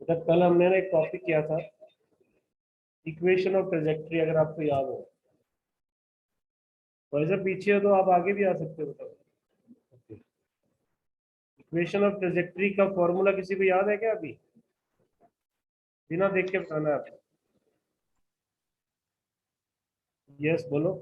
जब कल हमने ना एक टॉपिक किया था इक्वेशन ऑफ ट्रेजेक्ट्री, अगर आपको याद हो। वैसे पीछे हो तो आप आगे भी आ सकते हो। बताओ, इक्वेशन ऑफ ट्रेजेक्ट्री का फॉर्मूला किसी को याद है क्या? अभी बिना देख के बताना है आपको। यस बोलो।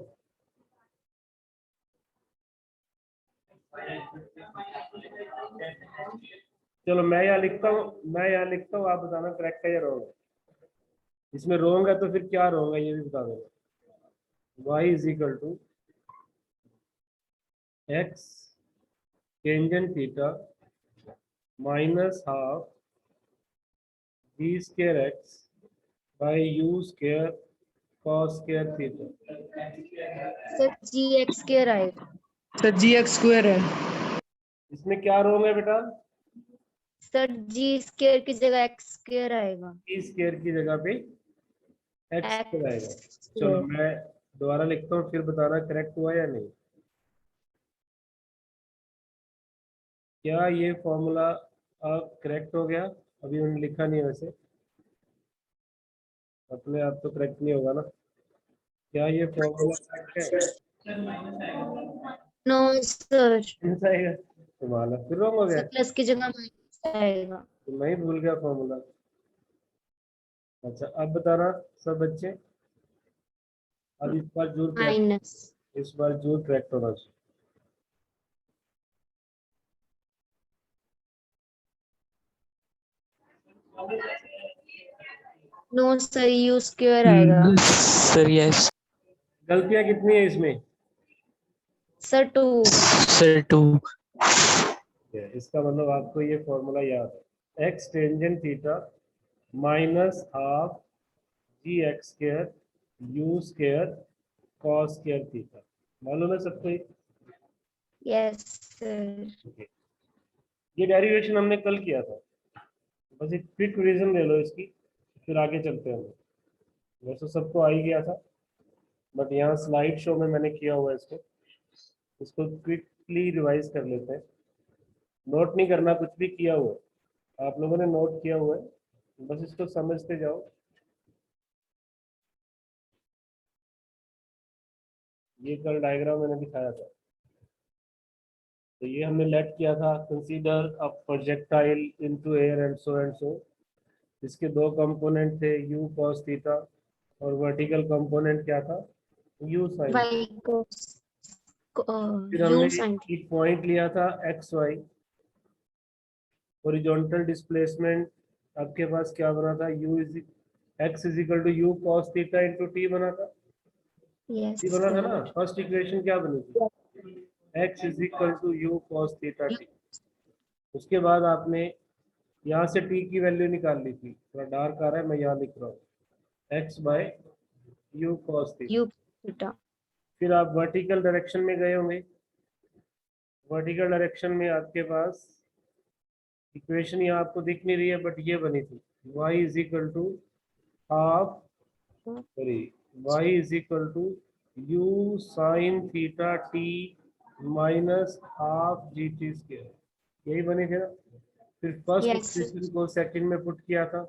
चलो मैं यहाँ लिखता हूँ, आप बताना करेक्ट है या रॉन्ग है। इसमें रॉन्ग है तो फिर क्या रॉन्ग है ये भी बता देना। y is equal to X tangent theta minus half v square X by U square cos square theta. Sir ji X square आएगा। सर जी एक्स स्क्वायर है। इसमें क्या रॉन्ग है बेटा? सर जी स्क्वायर की जगह एक्स स्क्वायर आएगा। v स्क्वायर की जगह पे एक्स स्क्वायर आएगा। एक्स चलो मैं दोबारा लिखता हूँ, फिर बताना करेक्ट हुआ या नहीं। क्या ये फॉर्मूला अब करेक्ट हो गया? अभी उन्होंने लिखा नहीं है वैसे, अपने आप तो करेक्ट नहीं होगा ना। क्या ये फॉर्मूला करेक्ट नो सर। है? आएगा तुम्हारा फिर रॉन्ग हो गया। सर प्लस की जगह माइनस आएगा। तो मैं ही भूल गया फॉर्मूला। अच्छा अब बताना सब बच्चे। अब इस बार जरूर करेक्ट, माइनस। इस बार जरूर करेक्ट होना चाहिए। नो सर यू स्क्वायर आएगा। Sir yes. गलतियां कितनी है इसमें? Sir two. Sir two. इसका मतलब आपको ये फॉर्मूला याद है, X tangent theta minus half G X square U square cos square theta. मालूम है सबको ये? Yes sir. Okay. ये डेरिवेशन हमने कल किया था, बस एक क्विक रिवीजन ले लो इसकी, फिर आगे चलते हैं। वैसे सबको आ ही गया था, बट यहाँ स्लाइड शो में मैंने किया हुआ है इसको। इसको क्विकली रिवाइज कर लेते हैं। नोट नहीं करना, कुछ भी किया हुआ है आप लोगों ने नोट किया हुआ है, बस इसको समझते जाओ। ये कल डायग्राम मैंने दिखाया था। तो ये हमने लेट किया था, consider a projectile into air and so. इसके दो कंपोनेंट थे, यू कॉस थीटा, और वर्टिकल कंपोनेंट क्या था? You sign. वाई को फिर यू हमने साइन। एक पॉइंट लिया था एक्स वाई। हॉरिजॉन्टल डिस्प्लेसमेंट आपके पास क्या बना था? U is X is equal to U cos theta into T बना था। यस टी बना था ना। सर। फर्स्ट इक्वेशन क्या बनी थी? X is equal to U cos theta T. उसके बाद आपने यहाँ से टी की वैल्यू निकाल ली थी, थोड़ा डार्क आ रहा है मैं यहाँ लिख रहा हूँ, X by U cos theta. U theta. फिर आप वर्टिकल डायरेक्शन में गए होंगे। वर्टिकल डायरेक्शन में आपके पास इक्वेशन यहाँ आपको दिख नहीं रही है, बट ये बनी थी, y is equal to half, sorry, y is equal to U sine theta T minus half G T square. यही बनी थी ना। फिर फर्स्ट यस इक्वेशन को सेकंड में पुट किया था।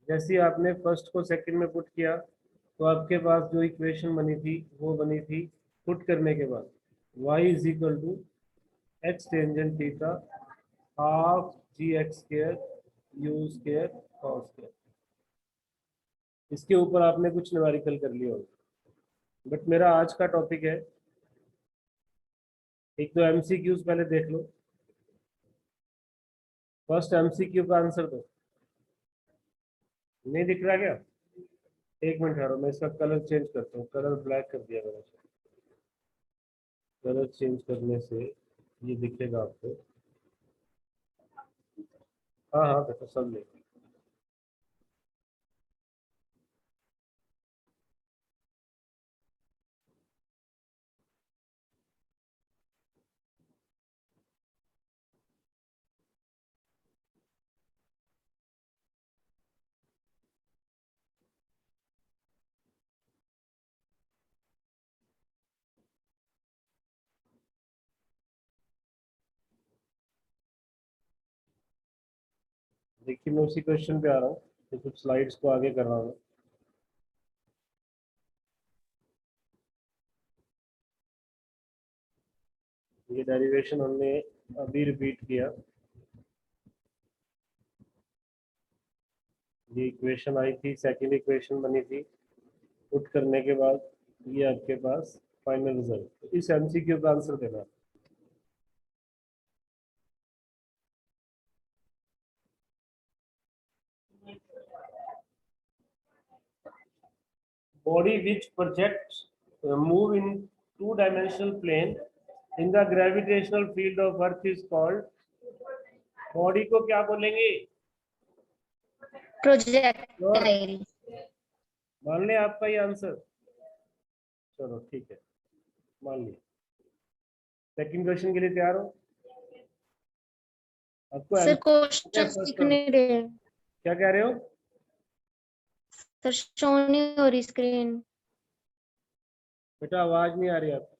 जैसे ही आपने फर्स्ट को सेकंड में पुट किया तो आपके पास जो इक्वेशन बनी थी वो बनी थी, पुट करने के बाद y is equal to X tangent theta half G X square U square cos square. इसके ऊपर आपने कुछ न्यूमेरिकल कर लिया होगा, बट मेरा आज का टॉपिक है, एक तो एमसीक्यूज पहले देख लो। फर्स्ट एमसीक्यू का आंसर दो। नहीं दिख रहा क्या? एक मिनट ठहरो, मैं इसका कलर चेंज करता हूँ। कलर ब्लैक कर दिया मैंने। कलर चेंज करने से ये दिखेगा आपको। हाँ हाँ देखो सब ले। देखिए मैं उसी क्वेश्चन पे आ रहा हूँ, तो कुछ स्लाइड्स को आगे कर रहा हूँ। ये डेरिवेशन हमने अभी रिपीट किया। ये इक्वेशन आई थी, सेकंड इक्वेशन बनी थी, पुट करने के बाद ये आपके पास फाइनल रिजल्ट। इस एमसीक्यू का आंसर देना। Body which projects move in two-dimensional plane in the gravitational field of Earth is called, body को क्या बोलेंगे? प्रोजेक्टाइल। मान लें आपका ये आंसर, चलो ठीक है मान लिया। सेकंड क्वेश्चन के लिए तैयार हो? आपको सर क्वेश्चन answer दिख नहीं रहे। क्या कह रहे हो? सर शो नहीं हो रही स्क्रीन। बेटा आवाज नहीं आ रही आपकी।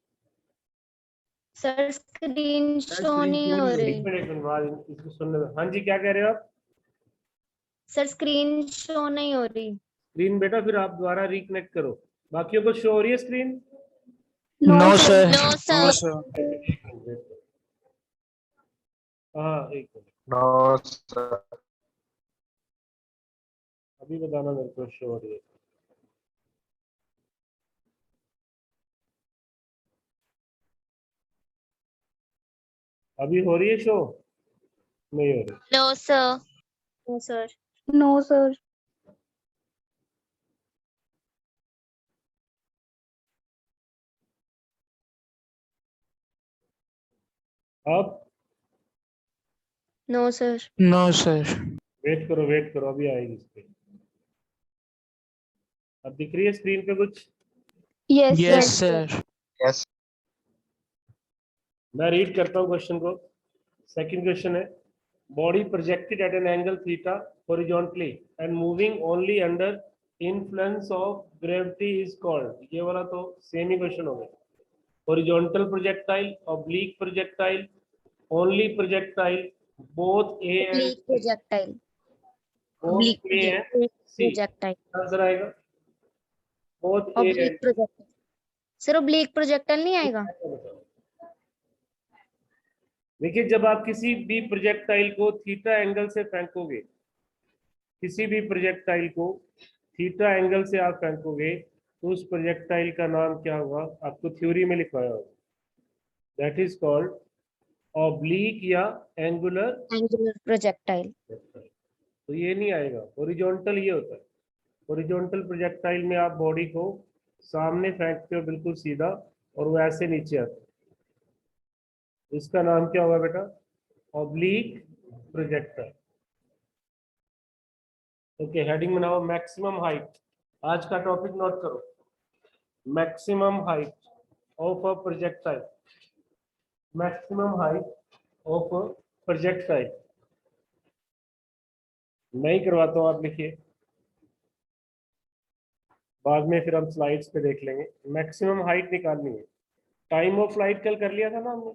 सर स्क्रीन शो नहीं हो एक रही। मिनट आवाज इसको सुनने दो। हाँ जी क्या कह रहे हो आप? सर स्क्रीन शो नहीं हो रही। स्क्रीन बेटा फिर आप दोबारा रिकनेक्ट करो। बाकियों को शो हो रही है screen? No sir. No sir. हाँ एक मिनट, नो सर। अभी बताना मेरे को शो हो रही है। अभी हो रही है शो? नहीं हो रही। No sir. No sir. No sir. अब no sir. No sir. Wait करो अभी आएगी इस पे। अब दिख रही है स्क्रीन पे कुछ? Yes yes sir. Sir. Yes. मैं रीड करता हूँ क्वेश्चन को। सेकंड क्वेश्चन है, body projected at an angle theta horizontally and moving only under influence of gravity is called. ये वाला तो सेम ही क्वेश्चन हो गया। Horizontal projectile, oblique projectile, only projectile, both A and oblique projectile. Both A and C. Projectile. Answer आएगा both A oblique and projectile. Sir oblique projectile नहीं आएगा। देखिए जब आप किसी भी प्रोजेक्टाइल को थीटा एंगल से फेंकोगे, किसी भी प्रोजेक्टाइल को थीटा एंगल से आप फेंकोगे, तो उस प्रोजेक्टाइल का नाम क्या होगा? आपको थ्योरी में लिखवाया होगा। दैट इज कॉल्ड ऑब्लिक या एंगुलर एंगुलर प्रोजेक्टाइल। प्रोजेक्टाइल। तो ये नहीं आएगा। हॉरिजॉन्टल ये होता है। हॉरिजॉन्टल प्रोजेक्टाइल में आप बॉडी को सामने फेंकते हो बिल्कुल सीधा, और वो ऐसे नीचे आता है। इसका नाम क्या होगा बेटा? Oblique projectile. ओके हेडिंग बनाओ, मैक्सिमम हाइट। आज का टॉपिक नोट करो, maximum height of a projectile. Maximum height of a projectile. मैं ही करवाता हूँ, आप लिखिए, बाद में फिर हम स्लाइड्स पे देख लेंगे। मैक्सिमम हाइट निकालनी है। टाइम ऑफ फ्लाइट कल कर लिया था ना हमने,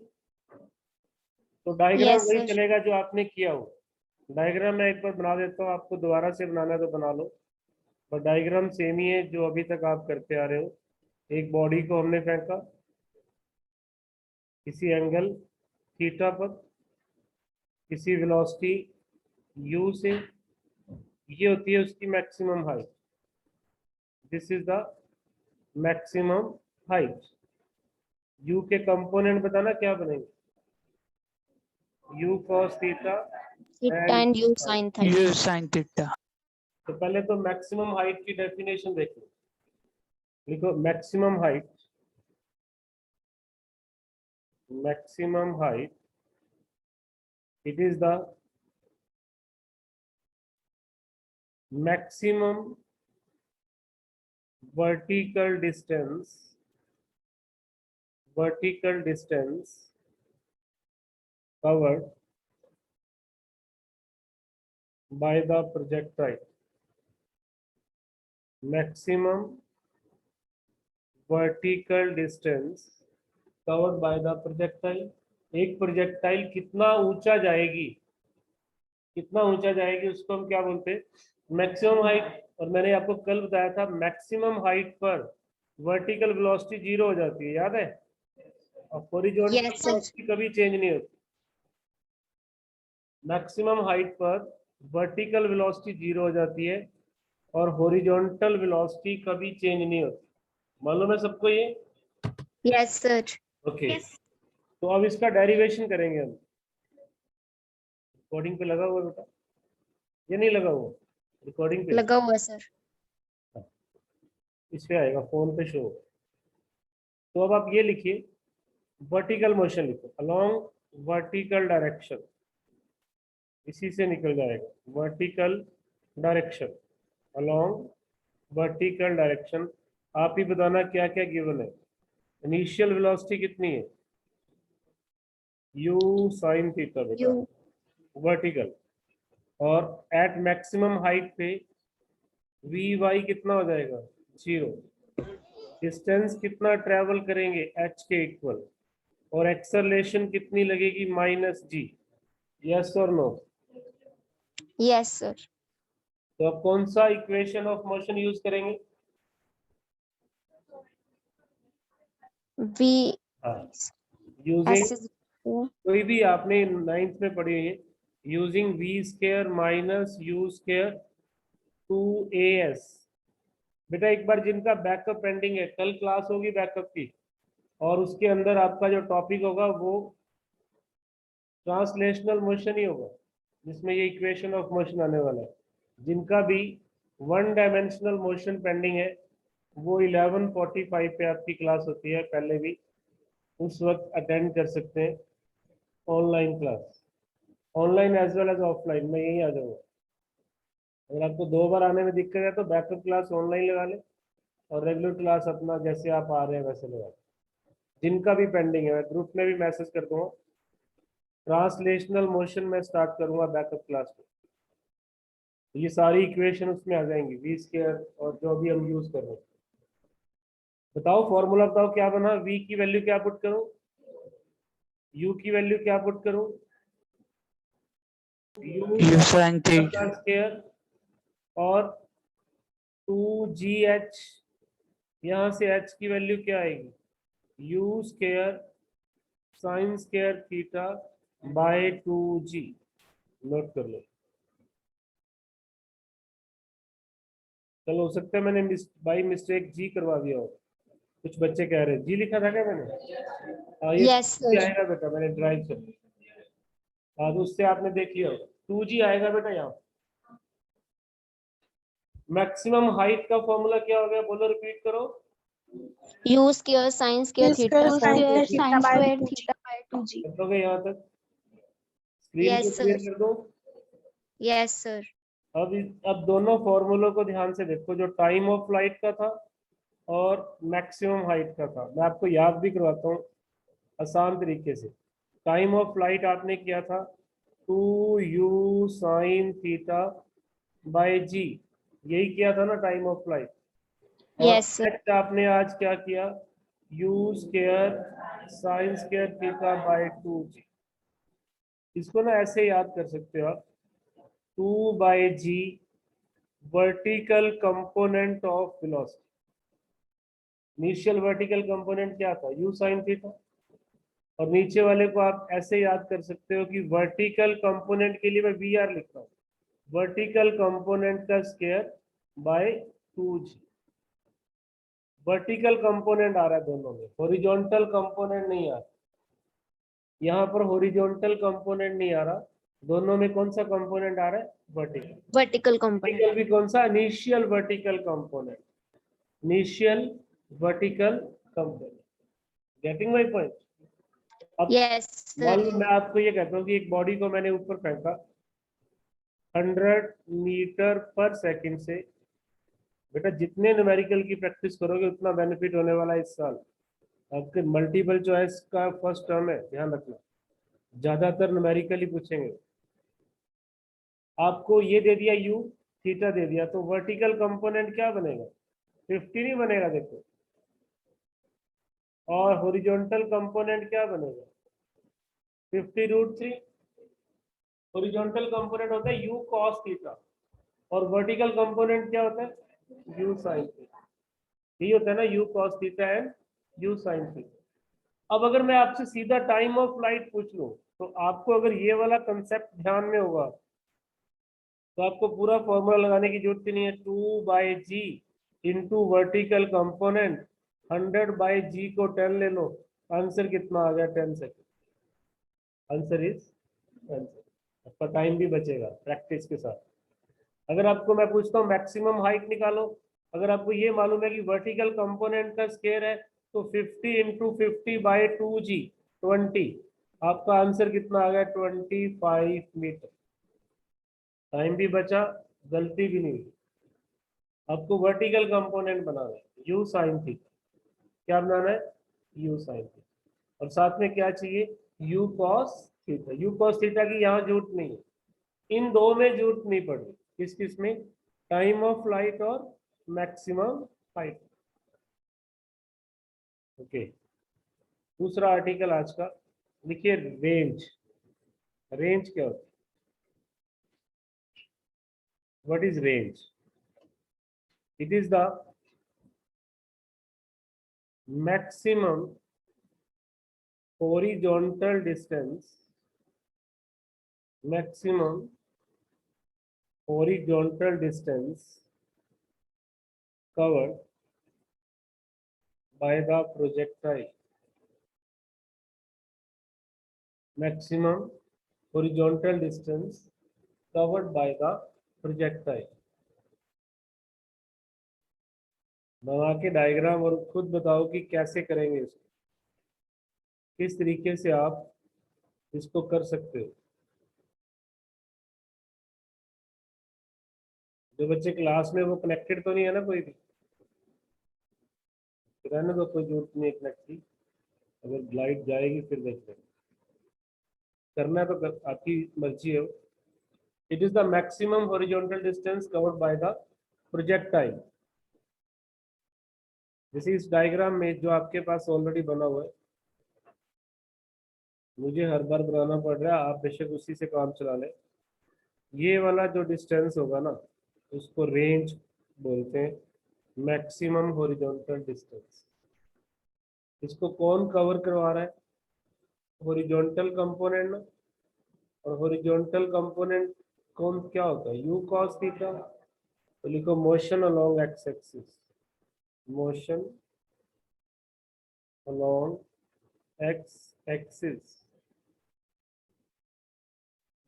तो डायग्राम यस वही सर। चलेगा जो आपने किया हो। डायग्राम मैं एक बार बना देता हूँ, आपको दोबारा से बनाना है तो बना लो, पर डायग्राम सेम ही है जो अभी तक आप करते आ रहे हो। एक बॉडी को हमने फेंका किसी एंगल थीटा पर, किसी वेलोसिटी u से, ये होती है उसकी maximum height. This is the maximum height. u के कंपोनेंट बताना क्या बनेंगे? u cos theta and you sine theta. You sine theta. तो पहले तो मैक्सिमम हाइट की डेफिनेशन देखो, लिखो maximum height. Maximum height, it is the maximum vertical distance covered by the projectile. Maximum vertical distance covered by the projectile। एक projectile कितना ऊंचा जाएगी, कितना ऊंचा जाएगी उसको हम क्या बोलते हैं, मैक्सिमम हाइट। और मैंने आपको कल बताया था मैक्सिमम हाइट पर वर्टिकल वेलोसिटी 0 हो जाती है, याद है? और हॉरिजॉन्टल Yes, sir. वेलोसिटी कभी चेंज नहीं होती। मैक्सिमम हाइट पर वर्टिकल वेलोसिटी 0 हो जाती है और हॉरिजॉन्टल वेलोसिटी कभी चेंज नहीं होती। मालूम है सबको ये? Yes, sir. ओके तो अब इसका डेरिवेशन करेंगे हम। रिकॉर्डिंग पे लगा हुआ बेटा, ये नहीं लगा हुआ रिकॉर्डिंग पे? लगा हुआ है सर। इस पे आएगा, फोन पे शो। तो अब आप ये लिखिए, वर्टिकल मोशन लिखो, अलोंग वर्टिकल डायरेक्शन, इसी से निकल जाएगा vertical direction, along vertical direction. आप ही बताना क्या क्या गिवन है। इनिशियल वेलोसिटी कितनी है? u sin थीटा बेटा, यू वर्टिकल। और एट मैक्सिमम हाइट पे वी वाई कितना हो जाएगा? 0। डिस्टेंस कितना ट्रेवल करेंगे? h के इक्वल। और एक्सेलरेशन कितनी लगेगी? -g। यस और नो? Yes sir. तो अब कौन सा इक्वेशन ऑफ मोशन यूज करेंगे? वी यूजिंग, एस इज कोई भी आपने 9th में पढ़ी है, using V square minus U square 2as। बेटा एक बार जिनका बैकअप पेंडिंग है, कल क्लास होगी बैकअप की, और उसके अंदर आपका जो टॉपिक होगा वो ट्रांसलेशनल मोशन ही होगा, जिसमें ये इक्वेशन ऑफ मोशन आने वाला है। जिनका भी 1 डायमेंशनल मोशन पेंडिंग है वो 11:45 पे आपकी क्लास होती है, पहले भी उस वक्त अटेंड कर सकते हैं online class, online as well as offline. मैं यही आ जाऊंगा। अगर आपको 2 बार आने में दिक्कत है तो बैकअप क्लास ऑनलाइन लगा ले और रेगुलर क्लास अपना जैसे आप आ रहे हैं वैसे लगा। जिनका भी पेंडिंग है मैं ग्रुप में भी मैसेज कर दूंगा। ट्रांसलेशनल मोशन में स्टार्ट करूंगा बैकअप क्लास में, तो ये सारी इक्वेशन उसमें आ जाएंगी, वी स्क्वायर और जो भी हम यूज कर रहे हैं। बताओ फॉर्मूला बताओ क्या बना? वी की वैल्यू क्या पुट करूं? यू की वैल्यू क्या पुट करूं? You U sin theta. Square और 2gh, यहाँ से h की वैल्यू क्या आएगी? You square sine square theta by 2g। Note कर लो। चलो हो सकता है मैंने बाई मिस्टेक जी करवा दिया हो, कुछ बच्चे कह रहे हैं जी लिखा था क्या मैंने? हाँ ये यस 2G सर। आएगा बेटा, मैंने ड्राइव कर दिया। हाँ तो उससे आपने देख लिया होगा 2G आएगा बेटा यहाँ। मैक्सिमम हाइट का फॉर्मूला क्या हो गया? बोलो, रिपीट करो। You square sine square theta U square sin square theta by 2g. बताओगे यहाँ तक? स्क्रीन को यस क्लियर सर। कर दो। Yes sir. अब दोनों फॉर्मूलों को ध्यान से देखो, जो टाइम ऑफ फ्लाइट का था और मैक्सिमम हाइट का था। मैं आपको याद भी करवाता हूँ आसान तरीके से। टाइम ऑफ फ्लाइट आपने किया था 2u साइन थीटा बाय जी, यही किया था ना टाइम ऑफ फ्लाइट। और यस सर। h आपने आज क्या किया? u square sine square theta by 2g। इसको ना ऐसे याद कर सकते हो आप, 2/g vertical component of velocity. Initial vertical component क्या था? u sine theta. और नीचे वाले को आप ऐसे याद कर सकते हो कि वर्टिकल कंपोनेंट के लिए मैं वी आर लिखता हूँ, वर्टिकल कंपोनेंट का square by 2g। Vertical component आ रहा है दोनों में, हॉरिजॉन्टल कंपोनेंट नहीं आ रहा। यहाँ पर हॉरिजॉन्टल कंपोनेंट नहीं आ रहा, दोनों में कौन सा कंपोनेंट आ रहा है? वर्टिकल। Vertical component. वर्टिकल भी कौन सा? Initial vertical component, initial vertical component. Getting my point? अब यस मान सर। लो मैं आपको ये कहता हूँ कि एक बॉडी को मैंने ऊपर फेंका 100 मीटर पर सेकंड से। बेटा जितने न्यूमेरिकल की प्रैक्टिस करोगे उतना बेनिफिट होने वाला है इस साल। आपके मल्टीपल चॉइस का फर्स्ट टर्म है, ध्यान रखना, ज्यादातर न्यूमेरिकल ही पूछेंगे। आपको ये दे दिया u, थीटा दे दिया, तो वर्टिकल कंपोनेंट क्या बनेगा? 50 नहीं बनेगा देखो। और हॉरिजॉन्टल कंपोनेंट क्या बनेगा? 50√3। हॉरिजॉन्टल कंपोनेंट होता है u cos थीटा और वर्टिकल कंपोनेंट क्या होता है u sin थीटा। यही होता है ना u cos theta and u sin theta. अब अगर मैं आपसे सीधा टाइम ऑफ फ्लाइट पूछ लूं तो आपको अगर ये वाला कंसेप्ट ध्यान में होगा तो आपको पूरा फॉर्मूला लगाने की जरूरत ही नहीं है। 2/g into vertical component 100/g को 10 ले लो, आंसर कितना आ गया 10 सेकेंड। Answer is answer. आपका टाइम भी बचेगा प्रैक्टिस के साथ। अगर आपको मैं पूछता हूँ मैक्सिमम हाइट निकालो, अगर आपको ये मालूम है कि वर्टिकल कंपोनेंट का स्क्वायर है तो 50 इंटू 50/2g 20, आपका आंसर कितना आ गया 25 मीटर। टाइम भी बचा, गलती भी नहीं हुई। आपको वर्टिकल कंपोनेंट बनाना है u sin थीटा। क्या बनाना है u sin थीटा और साथ में क्या चाहिए u cos theta. u cos theta की यहाँ जरूरत नहीं है, इन दो में जरूरत नहीं पड़ रही। किस किस में? टाइम ऑफ फ्लाइट और मैक्सिमम हाइट। ओके, दूसरा आर्टिकल आज का लिखिए रेंज। रेंज क्या होती है? What is range? It is the maximum horizontal distance, maximum horizontal distance covered by the projectile. Maximum horizontal distance covered by the projectile. बना के डायग्राम और खुद बताओ कि कैसे करेंगे इसको, किस तरीके से आप इसको कर सकते हो। जो बच्चे क्लास में वो कनेक्टेड तो नहीं है ना कोई भी? रहने दो, कोई जरूरत नहीं है कनेक्ट की। अगर लाइट जाएगी फिर देख लेंगे, करना है तो आपकी मर्जी है। It is the maximum horizontal distance covered by the projectile. जैसे इस डायग्राम में जो आपके पास ऑलरेडी बना हुआ है, मुझे हर बार बनाना पड़ रहा है, आप बेशक उसी से काम चला लें। ये वाला जो डिस्टेंस होगा ना उसको रेंज बोलते हैं, मैक्सिमम हॉरिजॉन्टल डिस्टेंस। इसको कौन कवर करवा रहा है? हॉरिजॉन्टल कंपोनेंट ना। और हॉरिजॉन्टल कंपोनेंट कौन क्या होता है? u cos theta. तो लिखो motion along X axis, motion along X axis.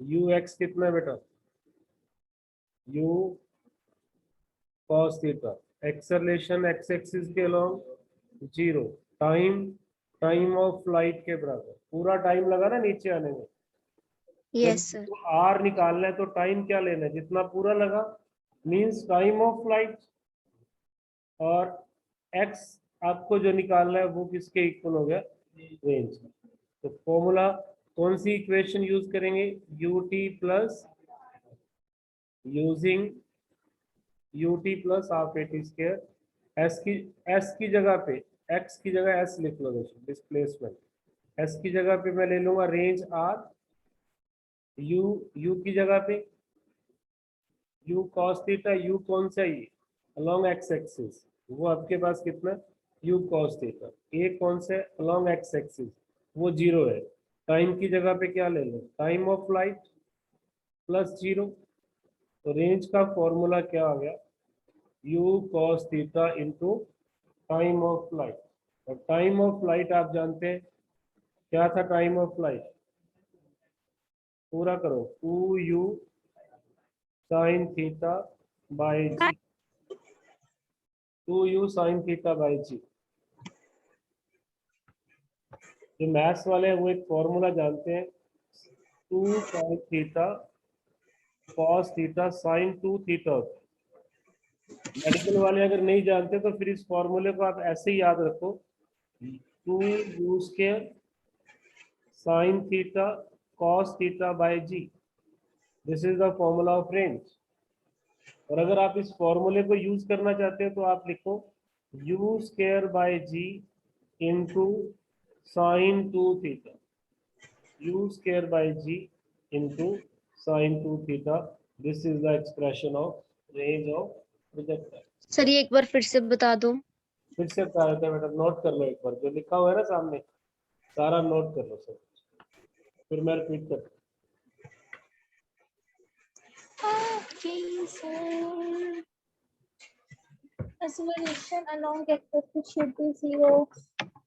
ux कितना है बेटा? u cos theta. Acceleration X axis के along 0। Time time of flight के बराबर। पूरा टाइम लगा ना नीचे आने में। Yes sir. जब आर निकालना है तो टाइम क्या लेना है? जितना पूरा लगा मींस टाइम ऑफ फ्लाइट, और एक्स आपको जो निकालना है वो किसके इक्वल हो गया? रेंज। तो फॉर्मूला कौन सी इक्वेशन यूज करेंगे? ut plus using ut plus half A T square. S की जगह पे एक्स की जगह एस लिख लो, डिस्प्लेसमेंट। एस की जगह पे मैं ले लूंगा रेंज आर। यू की जगह पे u cos थीटा। u कौन सा? ये अलोंग एक्स एक्सिस, वो आपके पास कितना? u cos theta. ए कौन से? अलोंग एक्स एक्सिस, वो 0 है। टाइम की जगह पे क्या ले लो? Time of flight plus 0। तो रेंज का फॉर्मूला क्या आ गया? u cos theta into time of flight. और टाइम ऑफ फ्लाइट आप जानते हैं क्या था? टाइम ऑफ फ्लाइट पूरा करो 2u sin theta by G. 2u sin theta by G. जो मैथ्स वाले हैं वो एक फॉर्मूला जानते हैं, 2 sin theta cos theta sin 2 theta होता है। मेडिकल वाले अगर नहीं जानते तो फिर इस फॉर्मूले को आप ऐसे ही याद रखो, 2u square sin theta cos theta by G. This is the formula of range. और अगर आप इस फॉर्मूले को यूज करना चाहते हो तो आप लिखो u square by G into sine 2 theta. u square by G into sin 2 theta. This is the expression of range of projectile. Sir ये एक बार फिर से बता दो। फिर से बता देते हैं बेटा, नोट कर लो एक बार, जो लिखा हुआ है ना सामने सारा नोट कर लो सर, फिर मैं रिपीट करता हूँ। Okay, sir. Acceleration along x-axis should be 0.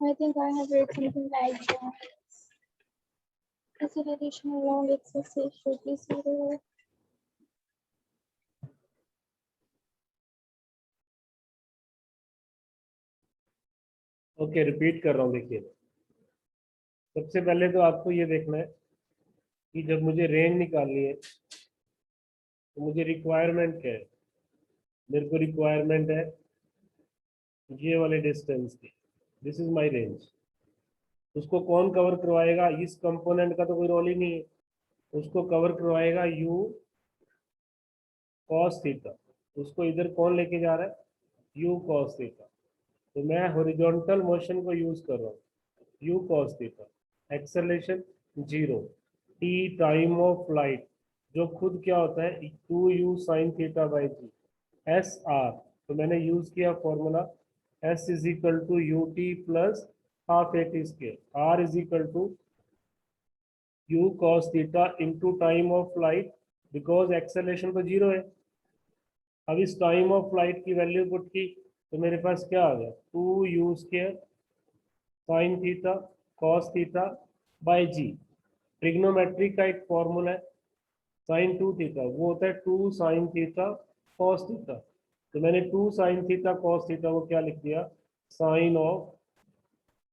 I think I have read something like that. Acceleration along x-axis should be 0. Okay, repeat कर रहा हूँ। देखिए, सबसे पहले तो आपको ये देखना है कि जब मुझे रेंज निकालनी है तो मुझे रिक्वायरमेंट क्या है। मेरे को रिक्वायरमेंट है ये वाले डिस्टेंस की, दिस इज माय रेंज। उसको कौन कवर करवाएगा? इस कंपोनेंट का तो कोई रोल ही नहीं है, उसको कवर करवाएगा u cos थीटा। उसको इधर कौन लेके जा रहा है? u cos theta. तो मैं हॉरिजॉन्टल मोशन को यूज कर रहा हूँ, u cos theta. Acceleration 0, t time of flight जो खुद क्या होता है 2u sin theta by G, S R. तो मैंने यूज किया formula s is equal to U T plus half A T square, r is equal to u cos theta into time of flight, because acceleration तो 0 है। अब इस time of flight की value put की तो मेरे पास क्या आ गया, 2u square sine theta cos theta by G. Trigonometry का एक फॉर्मूला है साइन 2 थीटा, वो होता है 2 साइन थीटा कॉस थीटा। तो मैंने 2 साइन थीटा कॉस थीटा को क्या लिख दिया, साइन ऑफ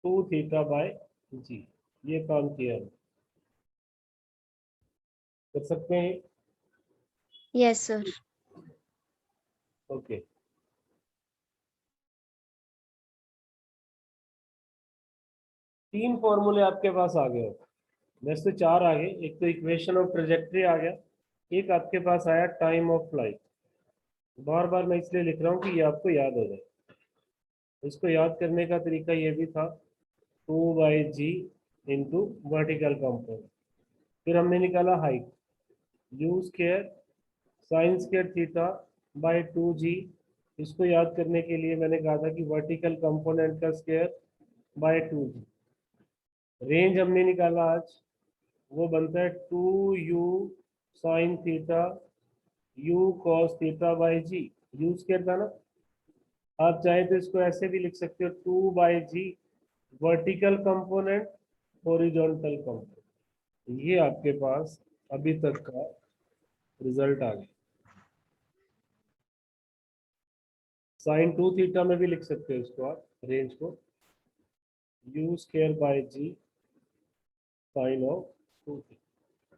2 थीटा बाय जी। ये काम किया है, कर सकते हैं। Yes sir. ओके, तीन फॉर्मूले आपके पास आ गए, वैसे तो चार आ गए। एक तो इक्वेशन ऑफ ट्रेजेक्ट्री आ गया, एक आपके पास आया टाइम ऑफ फ्लाइट। बार बार मैं इसलिए लिख रहा हूँ कि ये आपको याद हो जाए। इसको याद करने का तरीका ये भी था, 2/g इंटू वर्टिकल कंपोनेंट। फिर हमने निकाला height, u square sine square theta by 2g। इसको याद करने के लिए मैंने कहा था कि वर्टिकल कंपोनेंट का स्केयर बाय 2g। रेंज हमने निकाला आज, वो बनता है 2u sine theta u cos theta by G. u square था ना, आप चाहे तो इसको ऐसे भी लिख सकते हो, 2/g vertical component horizontal component. ये आपके पास अभी तक का रिजल्ट आ गया। साइन 2 थीटा में भी लिख सकते हो इसको आप, रेंज को u square by G sine of 2 theta.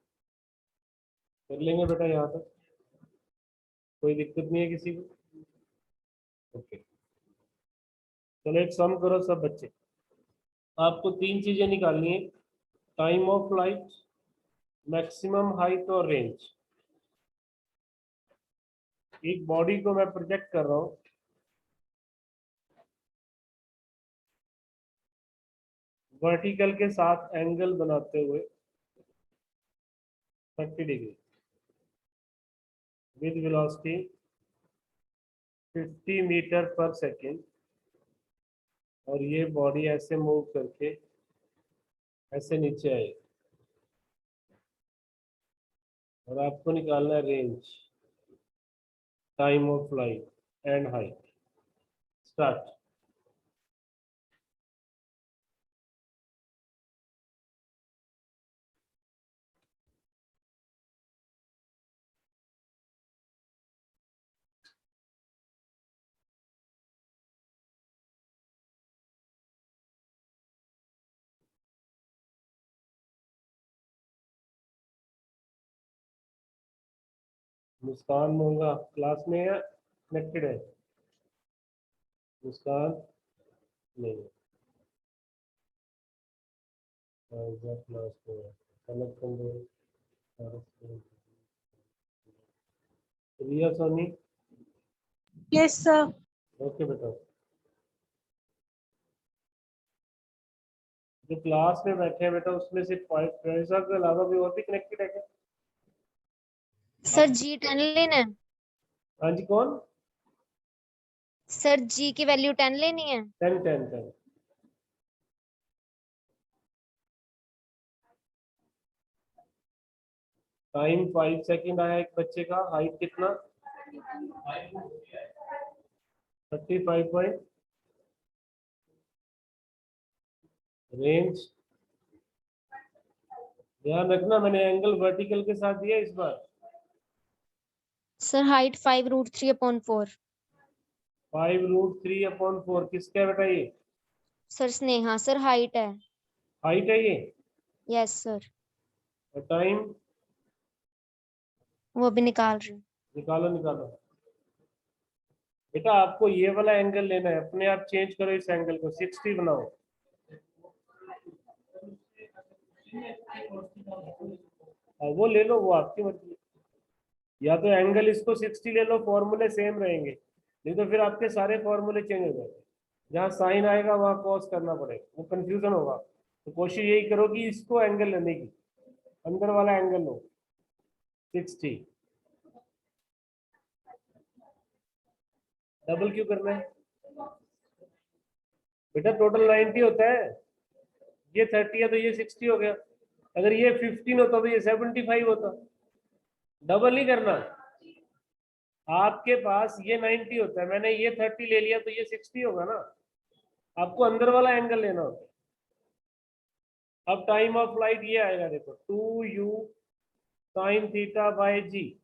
कर लेंगे बेटा यहाँ तक, कोई दिक्कत नहीं है किसी को? ओके, चलो एक सम करो सब बच्चे। आपको तीन चीजें निकालनी है, time of flight, maximum height और रेंज। एक बॉडी को मैं प्रोजेक्ट कर रहा हूँ, वर्टिकल के साथ एंगल बनाते हुए 30 degree with velocity 50 metre per second, और ये बॉडी ऐसे मूव करके ऐसे नीचे आए, और आपको निकालना है range, time of flight and height. Start. Muskan Monga class में है, कनेक्टेड है? मुस्कान नहीं है, क्लास में है, कनेक्ट कर दो। रिया सोनी, Yes, sir. ओके बेटा। जो क्लास में बैठे हैं बेटा, उसमें सिर्फ फैजा के अलावा भी और भी कनेक्टेड है क्या? सर जी 10 लेना है। हाँ जी, कौन? सर जी की वैल्यू 10 लेनी है। 10 10 10। टाइम 5 सेकंड आया एक बच्चे का। हाइट कितना? 35 पॉइंट। रेंज ध्यान रखना, मैंने एंगल वर्टिकल के साथ दिया इस बार। Sir height 5√3/4। 5√3/4 किसका है बेटा ये? सर स्नेहा सर हाइट है। हाइट है ये। Yes sir. और टाइम वो अभी निकाल रही हूँ। निकालो निकालो। बेटा आपको ये वाला एंगल लेना है, अपने आप चेंज करो इस एंगल को, 60 बनाओ। वो ले लो, वो आपकी मर्जी। या तो एंगल इसको 60 ले लो, फॉर्मूले सेम रहेंगे, नहीं तो फिर आपके सारे फॉर्मूले चेंज हो जाएंगे। जहाँ साइन आएगा वहाँ कॉस करना पड़ेगा, वो कंफ्यूजन होगा। तो कोशिश यही करो कि इसको एंगल लेने की, अंदर वाला एंगल लो 60। डबल क्यों करना है बेटा? टोटल 90 होता है, ये 30 है तो ये 60 हो गया। अगर ये 15 होता तो ये 75 होता। डबल नहीं करना। आपके पास ये 90 होता है, मैंने ये 30 ले लिया तो ये 60 होगा ना। आपको अंदर वाला एंगल लेना होता है। अब टाइम ऑफ फ्लाइट ये आएगा, देखो 2u sine theta by G.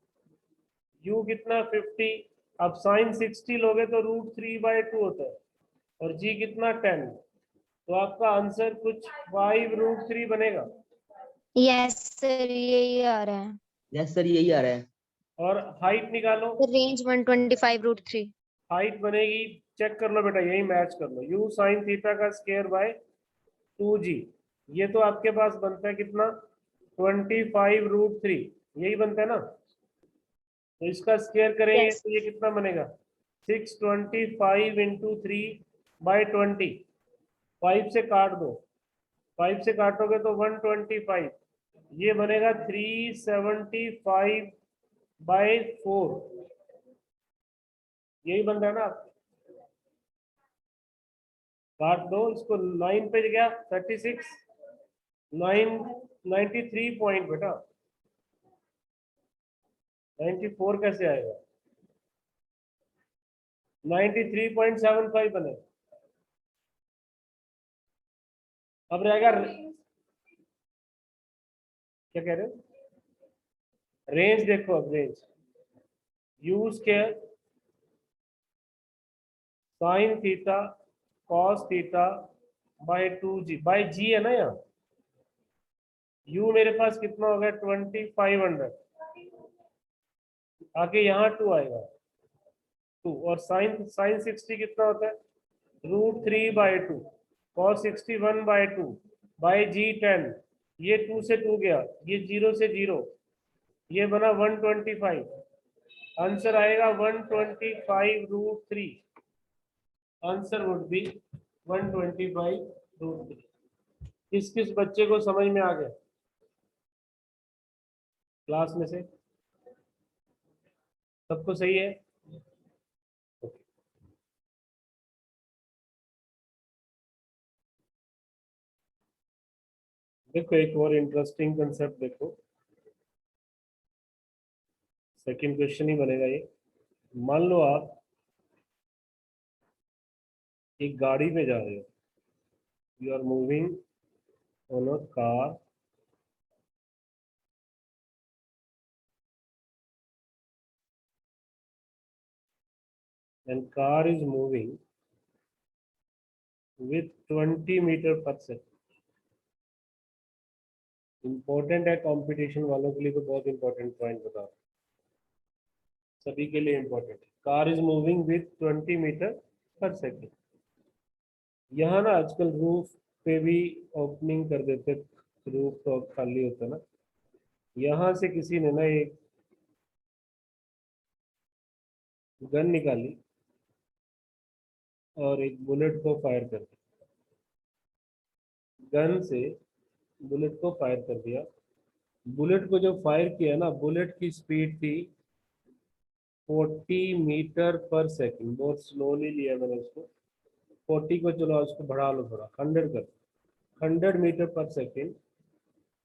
u कितना 50। अब साइन 60 लोगे तो √3/2 होता है, और g कितना 10। तो आपका आंसर कुछ 5√3 बनेगा। यस सर यही आ रहा है। यस सर, यही आ रहा है। और हाइट निकालो। रेंज 125√3। हाइट बनेगी, चेक कर लो बेटा, यही मैच कर लो, u साइन थीटा का स्क्वायर बाय 2g। ये तो आपके पास बनता है कितना? 25√3, यही बनता है ना। तो इसका स्क्वायर करेंगे यस तो ये कितना बनेगा? 625 इंटू 3/20। 5 से काट दो, 5 से काटोगे तो 125। ये बनेगा 375/4। यही बन रहा है ना। काट दो इसको, 9 पे गया 36, 9 93 पॉइंट बेटा। 94 कैसे आएगा? 93.75 बने। अब रहेगा क्या कह रहे हो? रेंज देखो, अब range u square sine theta cos theta by 2g। By g है ना यहाँ। u मेरे पास कितना हो गया? 2500। आगे यहाँ 2 आएगा, 2। और साइन साइन 60 कितना होता है? √3/2। Cos 61/2 by g 10। ये 2 से 2 गया, ये 0 से 0, ये बना 125। आंसर आएगा 125√3। Answer would be 125√3। किस किस बच्चे को समझ में आ गया क्लास में से? सबको सही है? देखो एक और इंटरेस्टिंग कंसेप्ट देखो, सेकंड क्वेश्चन ही बनेगा ये। मान लो आप एक गाड़ी में जा रहे हो, you are moving on a car, and car is moving with 20 metre per second. Important है, कंपटीशन वालों के लिए तो बहुत इंपॉर्टेंट पॉइंट बता, सभी के लिए इंपॉर्टेंट है। Car is moving with 20 metre per second. यहाँ ना आजकल रूफ पे भी ओपनिंग कर देते, रूफ तो खाली होता है ना। यहाँ से किसी ने ना एक गन निकाली और एक बुलेट को फायर कर दिया। गन से बुलेट को फायर कर दिया, बुलेट को जो फायर किया ना, बुलेट की स्पीड थी 40 मीटर पर सेकंड। बहुत स्लोली लिया मैंने उसको। 40 को चलो उसको बढ़ा लो थोड़ा, 100 कर, 100 मीटर पर सेकंड।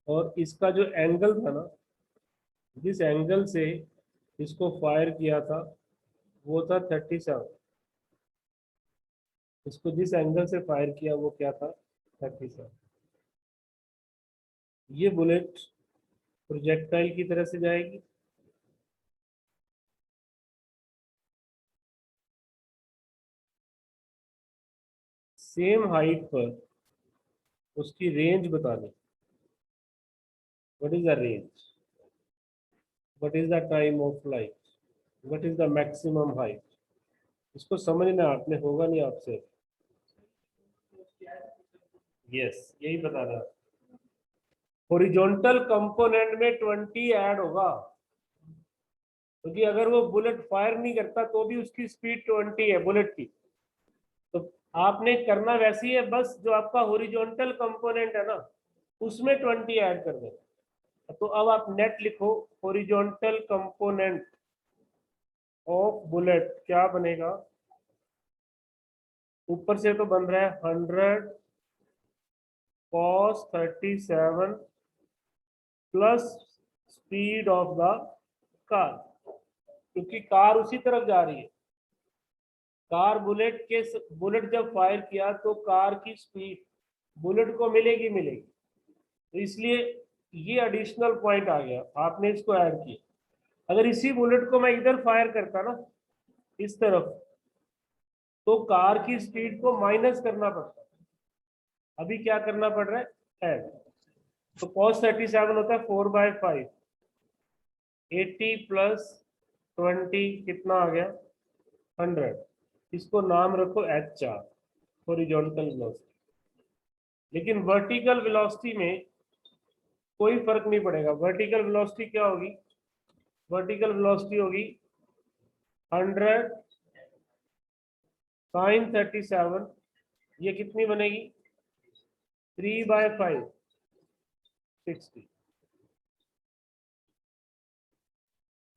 और इसका जो एंगल था ना, जिस एंगल से इसको फायर किया था वो था 37। इसको जिस एंगल से फायर किया वो क्या था, 37। ये बुलेट प्रोजेक्टाइल की तरह से जाएगी। सेम हाइट पर उसकी रेंज बता दें। What is the range, what is the time of flight, what is the maximum height. इसको समझना, आपने होगा नहीं आपसे। यस, यही बता रहा। हॉरिजॉन्टल कंपोनेंट में 20 ऐड होगा, क्योंकि अगर वो बुलेट फायर नहीं करता तो भी उसकी स्पीड 20 है बुलेट की। तो आपने करना वैसी है, बस जो आपका हॉरिजॉन्टल कंपोनेंट है ना उसमें 20 ऐड कर देना। तो अब आप नेट लिखो, हॉरिजॉन्टल कंपोनेंट ऑफ बुलेट क्या बनेगा। ऊपर से तो बन रहा है 100 cos 37 plus speed of the car, क्योंकि कार उसी तरफ जा रही है। कार बुलेट जब फायर किया तो कार की स्पीड बुलेट को मिलेगी मिलेगी, तो इसलिए ये एडिशनल पॉइंट आ गया, आपने इसको ऐड किया। अगर इसी बुलेट को मैं इधर फायर करता ना इस तरफ, तो कार की स्पीड को माइनस करना पड़ता। अभी क्या करना पड़ रहा है, ऐड। तो cos 37 होता है 4/5, 80 प्लस 20 कितना आ गया, 100। इसको नाम रखो HR, हॉरिजॉन्टल वेलोसिटी। लेकिन वर्टिकल वेलोसिटी में कोई फर्क नहीं पड़ेगा। वर्टिकल वेलोसिटी क्या होगी, वर्टिकल वेलोसिटी होगी 100 sin 37, ये कितनी बनेगी 3/5, 60।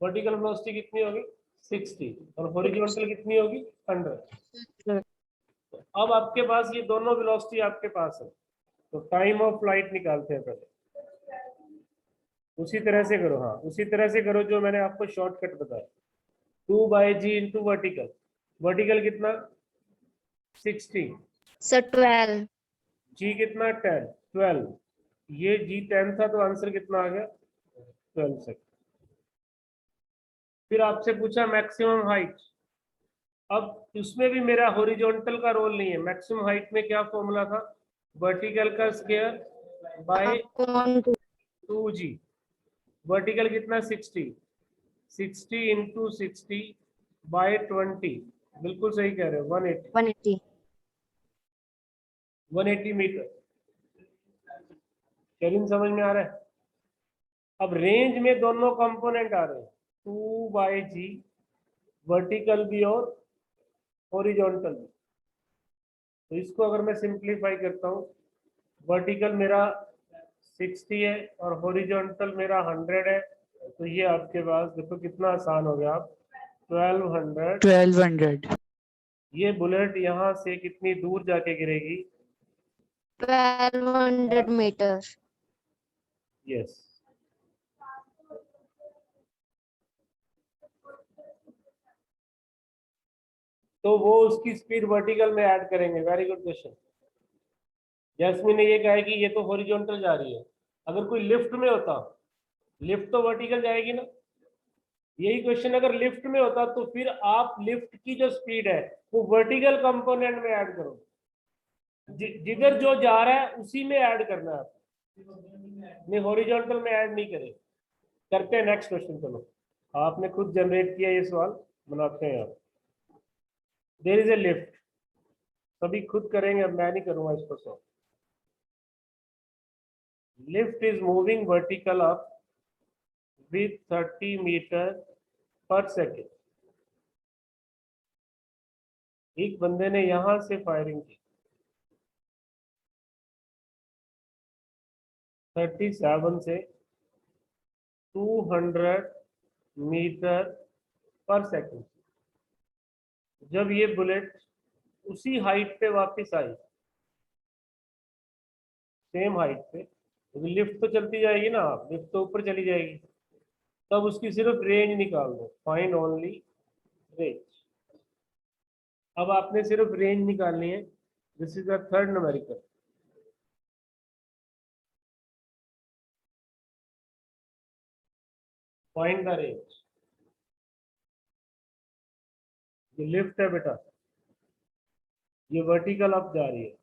वर्टिकल वेलोसिटी कितनी होगी 60 और हॉरिजॉन्टल कितनी होगी 100। तो अब आपके पास ये दोनों वेलोसिटी आपके पास है, तो टाइम ऑफ फ्लाइट निकालते हैं पहले। उसी तरह से करो, हाँ उसी तरह से करो जो मैंने आपको शॉर्टकट बताया। 2/g इंटू वर्टिकल, वर्टिकल कितना 60, सर 12। g कितना 10, 12। ये g 10 था तो आंसर कितना आ गया 12 सेकंड। फिर आपसे पूछा मैक्सिमम हाइट। अब इसमें भी मेरा हॉरिजॉन्टल का रोल नहीं है। मैक्सिमम हाइट में क्या फॉर्मूला था, वर्टिकल का square bye upon 2g। Vertical कितना 60, 60 इंटू 60 बाय 20, बिल्कुल सही कह रहे हो 180, 180। 180 मीटर। कैरिन समझ में आ रहा है। अब रेंज में दोनों कंपोनेंट आ रहे हैं, 2/g, वर्टिकल भी और हॉरिजॉन्टल भी। तो इसको अगर मैं सिंप्लीफाई करता हूँ, वर्टिकल मेरा 60 है और हॉरिजॉन्टल मेरा 100 है, तो ये आपके पास देखो कितना आसान हो गया। आप 1200, 1200 ये बुलेट यहाँ से कितनी दूर जाके गिरेगी, 1200 मीटर। यस। तो वो उसकी स्पीड वर्टिकल में ऐड करेंगे। Very good question. जैस्मिन ने ये कहा है कि ये तो हॉरिजॉन्टल जा रही है। अगर कोई लिफ्ट में होता, लिफ्ट तो वर्टिकल जाएगी ना। यही क्वेश्चन अगर लिफ्ट में होता तो फिर आप लिफ्ट की जो स्पीड है वो वर्टिकल कंपोनेंट में ऐड करो। जिधर जो जा रहा है उसी में ऐड करना है आपको, नहीं हॉरिजॉन्टल में ऐड नहीं करे। करते हैं नेक्स्ट क्वेश्चन। चलो, आपने खुद जनरेट किया ये सवाल, बनाते हैं आप। देयर इज ए लिफ्ट, सभी खुद करेंगे, अब मैं नहीं करूंगा इसको solve. Lift is moving vertical up with 30 metre per second. एक बंदे ने यहां से फायरिंग की 37 से 200 मीटर पर सेकंड। जब ये बुलेट उसी हाइट पे वापस आई, सेम हाइट पे, क्योंकि लिफ्ट तो चलती जाएगी ना, लिफ्ट तो ऊपर चली जाएगी, तब उसकी सिर्फ रेंज निकाल दो, फाइंड ओनली रेंज। अब आपने सिर्फ रेंज निकालनी है। This is the third numerical. Find the range. ये लिफ्ट है बेटा, ये वर्टिकल अप जा रही है।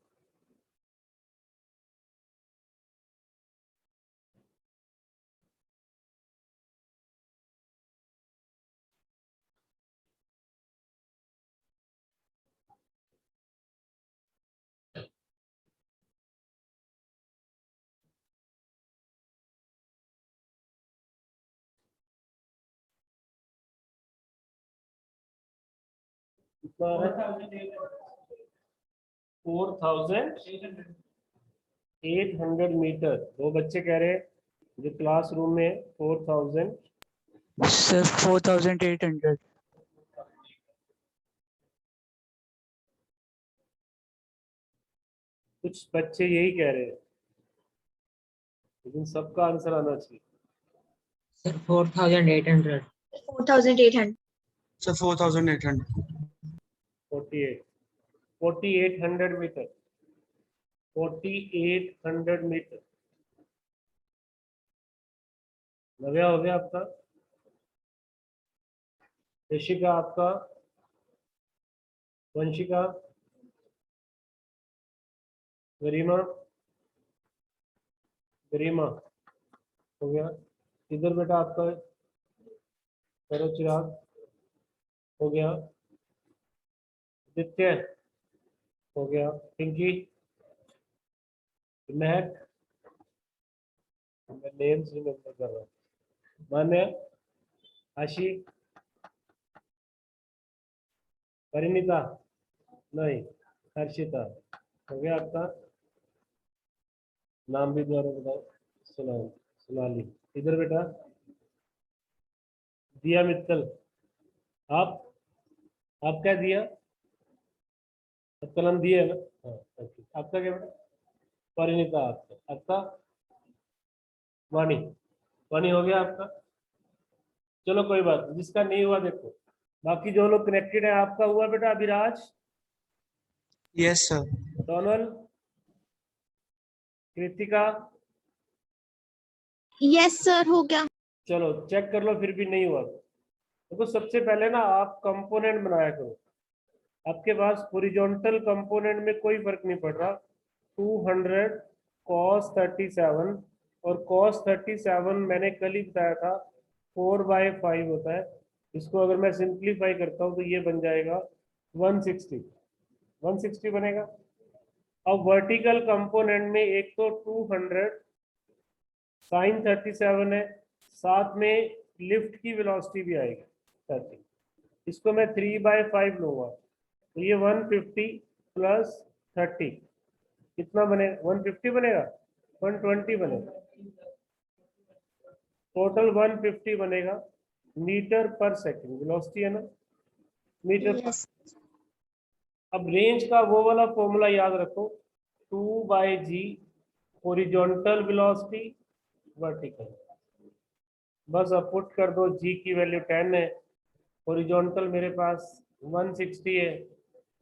कितना है? 4800 मीटर। दो बच्चे कह रहे हैं जो क्लासरूम में 4000। सर 4800। कुछ बच्चे यही कह रहे हैं, लेकिन सबका आंसर आना चाहिए। Sir, 4,800. 4,800. Sir, 4,800. 4800 मीटर। 4800 मीटर। नव्या हो गया आपका, ऋषिका आपका, वंशिका, गरिमा, गरिमा हो गया। इधर बेटा आपका करो, चिराग हो गया, आदित्य हो गया, पिंकी, महक, मैं नेम्स रिमेम्बर कर रहा हूँ, मान्य, आशी, परिणीता, नहीं, हर्षिता हो गया आपका। नाम भी दोबारा बताओ। सोनाली। इधर बेटा दिया मित्तल, आप क्या दिया? आपका नाम दिया है ना? हाँ, ओके। आपका क्या बेटा? परिणीता। आपका वाणी। वाणी हो गया आपका। चलो कोई बात नहीं, जिसका नहीं हुआ देखो, बाकी जो लोग कनेक्टेड है। आपका हुआ बेटा Abhiraj, Yes, sir. Sonal, Kritika. Yes, sir. हो गया. चलो चेक कर लो, फिर भी नहीं हुआ तो सबसे पहले ना आप कंपोनेंट बनाया करो। आपके पास हॉरिजॉन्टल कंपोनेंट में कोई फर्क नहीं पड़ रहा। 200 cos 37 और cos 37 मैंने कल ही बताया था 4/5 होता है। इसको अगर मैं सिंप्लीफाई करता हूँ तो ये बन जाएगा 160 बनेगा। अब वर्टिकल कंपोनेंट में एक तो 200 sin 37 है, साथ में लिफ्ट की वेलोसिटी भी आएगी 30। इसको मैं 3/5 लूंगा तो ये 150 प्लस 30 कितना बनेगा? 150 बनेगा, 120 बनेगा, टोटल 150 बनेगा मीटर पर सेकंड। वेलोसिटी है ना, मीटर पर। Yes. अब रेंज का वो वाला फॉर्मूला याद रखो, 2/g हॉरिजॉन्टल वेलोसिटी वर्टिकल। बस अब पुट कर दो, g की वैल्यू 10 है, हॉरिजॉन्टल मेरे पास 160 है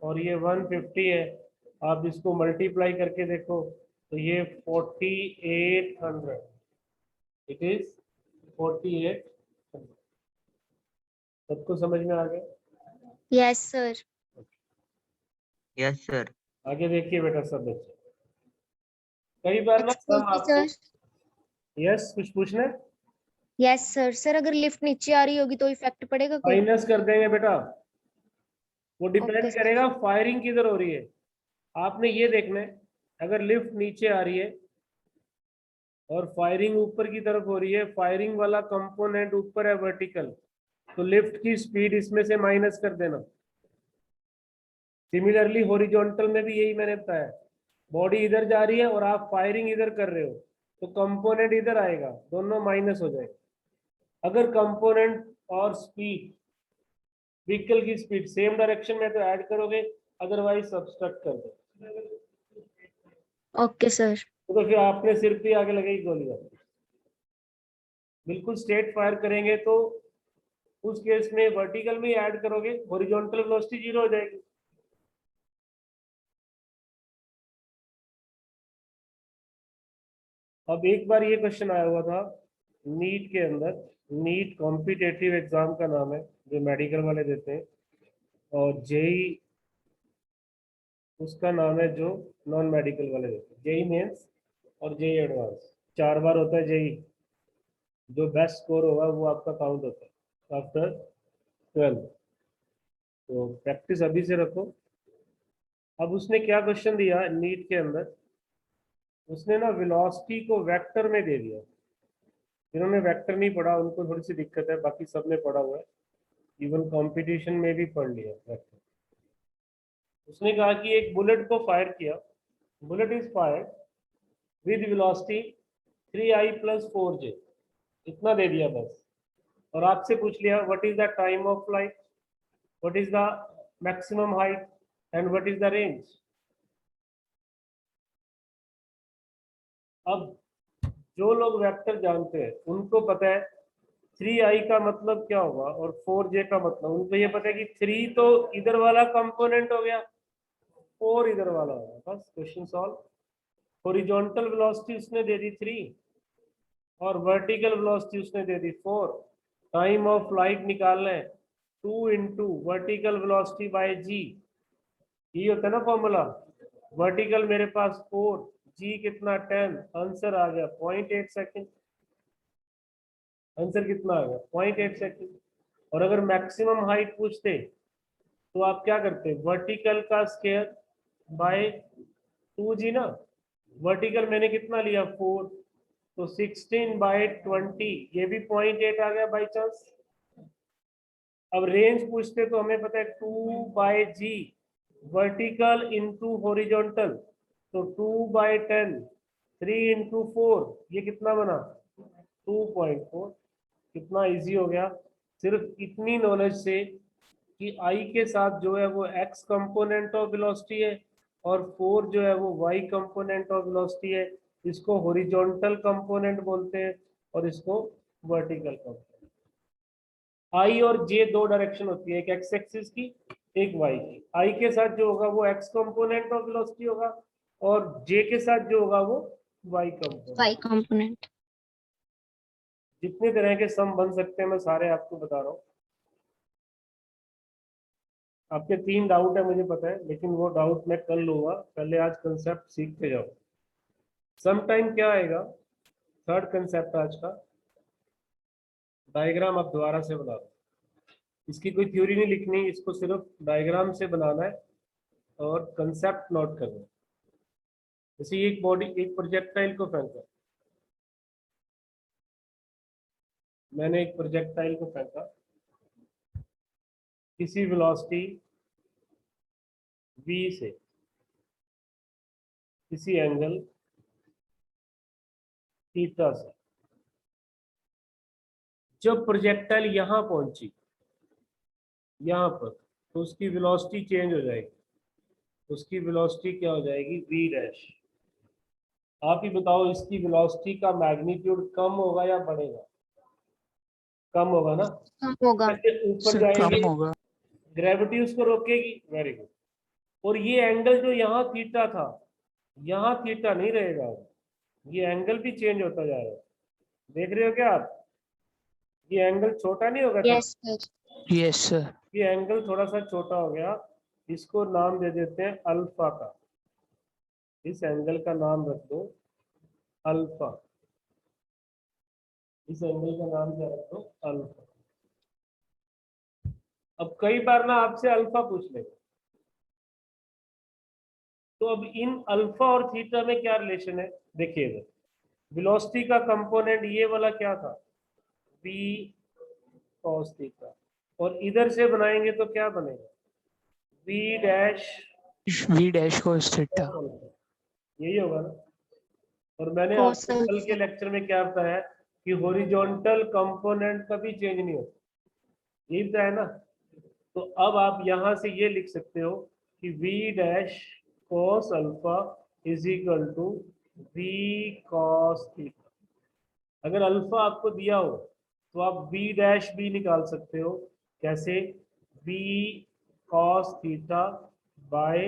और ये 150 है। आप इसको मल्टीप्लाई करके देखो तो ये 4800, इट इज 4800। सबको समझ में आ गया? Yes, sir. Yes, sir. आगे देखिए बेटा सब बच्चे, कई बार ना Excuse हम me, आपको। sir. यस, कुछ पूछना है? Yes, sir. सर अगर लिफ्ट नीचे आ रही होगी तो इफेक्ट पड़ेगा कोई? माइनस कर देंगे बेटा, वो डिपेंड Okay, sir. करेगा फायरिंग किधर हो रही है। आपने ये देखना है, अगर लिफ्ट नीचे आ रही है और फायरिंग ऊपर की तरफ हो रही है, फायरिंग वाला कंपोनेंट ऊपर है वर्टिकल, तो लिफ्ट की स्पीड इसमें से माइनस कर देना। सिमिलरली हॉरिजॉन्टल में भी यही मैंने बताया, बॉडी इधर जा रही है और आप फायरिंग इधर कर रहे हो तो कंपोनेंट इधर आएगा, दोनों माइनस हो जाएगा। अगर कंपोनेंट और स्पीड, व्हीकल की स्पीड सेम डायरेक्शन में तो ऐड करोगे, अदरवाइज सब्सट्रैक्ट कर दो। Okay sir. तो फिर आपने सिर पे आगे लगेगी गोली आपकी। बिल्कुल स्ट्रेट फायर करेंगे तो उस केस में वर्टिकल में ऐड करोगे, हॉरिजॉन्टल वेलोसिटी 0 हो जाएगी। अब एक बार ये क्वेश्चन आया हुआ था नीट के अंदर, नीट कॉम्पिटेटिव एग्जाम का नाम है जो मेडिकल वाले देते हैं, और जेई उसका नाम है जो नॉन मेडिकल वाले देते हैं। जेई मेंस और जेई एडवांस 4 बार होता है जेई। जो बेस्ट स्कोर होगा वो आपका काउंट होता है आफ्टर 12। तो प्रैक्टिस अभी से रखो। अब उसने क्या क्वेश्चन दिया नीट के अंदर, उसने ना वेलोसिटी को वेक्टर में दे दिया। जिन्होंने वेक्टर नहीं पढ़ा उनको थोड़ी सी दिक्कत है, बाकी सबने पढ़ा हुआ है, इवन कंपटीशन में भी पढ़ लिया वेक्टर। उसने कहा कि एक बुलेट को फायर किया, bullet is fired with velocity 3i + 4j, इतना दे दिया बस। और आपसे पूछ लिया what is the time of flight, what is the maximum height and what is the range. अब जो लोग वेक्टर जानते हैं उनको पता है 3i का मतलब क्या होगा और 4j का मतलब, उनको ये पता है कि 3 तो इधर वाला कंपोनेंट हो गया, 4 इधर वाला होगा, बस क्वेश्चन सॉल्व। हॉरिजॉन्टल वेलोसिटी उसने दे दी 3 और वर्टिकल वेलोसिटी उसने दे दी 4। टाइम ऑफ फ्लाइट निकालना है 2 × वर्टिकल वेलोसिटी बाय जी, ये होता है ना फॉर्मूला। वर्टिकल मेरे पास 4, जी कितना 10, आंसर आ गया 0.8 सेकेंड। आंसर कितना आ गया 0.8 सेकेंड। और अगर मैक्सिमम हाइट पूछते तो आप क्या करते, वर्टिकल का स्क्वायर बाय 2g ना। वर्टिकल मैंने कितना लिया 4, तो 16/20, ये भी 0.8 आ गया बाई चांस। अब रेंज पूछते तो हमें पता है 2/g, वर्टिकल इंटू हॉरिजॉन्टल, तो 2/10, 3 × 4, ये कितना बना 2.4। कितना इजी हो गया सिर्फ इतनी नॉलेज से कि आई के साथ जो है वो x कंपोनेंट ऑफ वेलोसिटी है और 4 जो है वो y कंपोनेंट ऑफ वेलोसिटी है। इसको हॉरिजॉन्टल कंपोनेंट बोलते हैं और इसको वर्टिकल कंपोनेंट। आई और j दो डायरेक्शन होती है, एक x एक्सिस की एक y की। आई के साथ जो होगा वो x कंपोनेंट ऑफ वेलोसिटी होगा और j के साथ जो होगा वो y कंपोनेंट। Y component. जितने तरह के सम बन सकते हैं मैं सारे आपको बता रहा हूँ। आपके 3 डाउट है मुझे पता है, लेकिन वो डाउट मैं कर लूंगा, पहले आज कंसेप्ट सीखते जाओ। सम टाइम क्या आएगा, थर्ड कंसेप्ट आज का, डायग्राम आप दोबारा से बना दो। इसकी कोई थ्योरी नहीं लिखनी, इसको सिर्फ डायग्राम से बनाना है और कंसेप्ट नोट करना है। जैसे एक बॉडी, एक प्रोजेक्टाइल को फेंका, मैंने एक प्रोजेक्टाइल को फेंका किसी वेलोसिटी v से किसी एंगल थीटा से। जब प्रोजेक्टाइल यहां पहुंची, यहां पर, तो उसकी वेलोसिटी चेंज हो जाएगी। उसकी वेलोसिटी क्या हो जाएगी v'। आप ही बताओ इसकी वेलोसिटी का मैग्नीट्यूड कम होगा या बढ़ेगा? कम होगा ना। कम होगा। ऐसे ऊपर सर जाएंगे कम होगा। ग्रेविटी उसको रोकेगी। Very good. और ये एंगल जो यहाँ थीटा था, यहाँ थीटा नहीं रहेगा, ये एंगल भी चेंज होता जा रहा है। देख रहे हो क्या आप? ये एंगल छोटा नहीं होगा थोड़ा? Yes sir. Yes sir. ये एंगल थोड़ा सा छोटा हो गया, इसको नाम दे देते हैं अल्फा का। इस एंगल का नाम रख दो अल्फा। इस एंगल का नाम क्या रख दो? अल्फा। अब कई बार ना आपसे अल्फा पूछ लेगा, तो अब इन अल्फा और थीटा में क्या रिलेशन है देखिएगा। वेलोसिटी का कंपोनेंट ये वाला क्या था, v cos थीटा, और इधर से बनाएंगे तो क्या बनेगा v' v dash cos theta. यही होगा ना। और मैंने Cos आपको कल के alpha। लेक्चर में क्या बताया, कि हॉरिजॉन्टल कंपोनेंट कभी चेंज नहीं होता, यही तो है ना। तो अब आप यहां से ये लिख सकते हो कि v dash cos alpha is equal to v cos theta. अगर अल्फा आपको दिया हो तो आप v डैश भी निकाल सकते हो। कैसे? v cos theta bye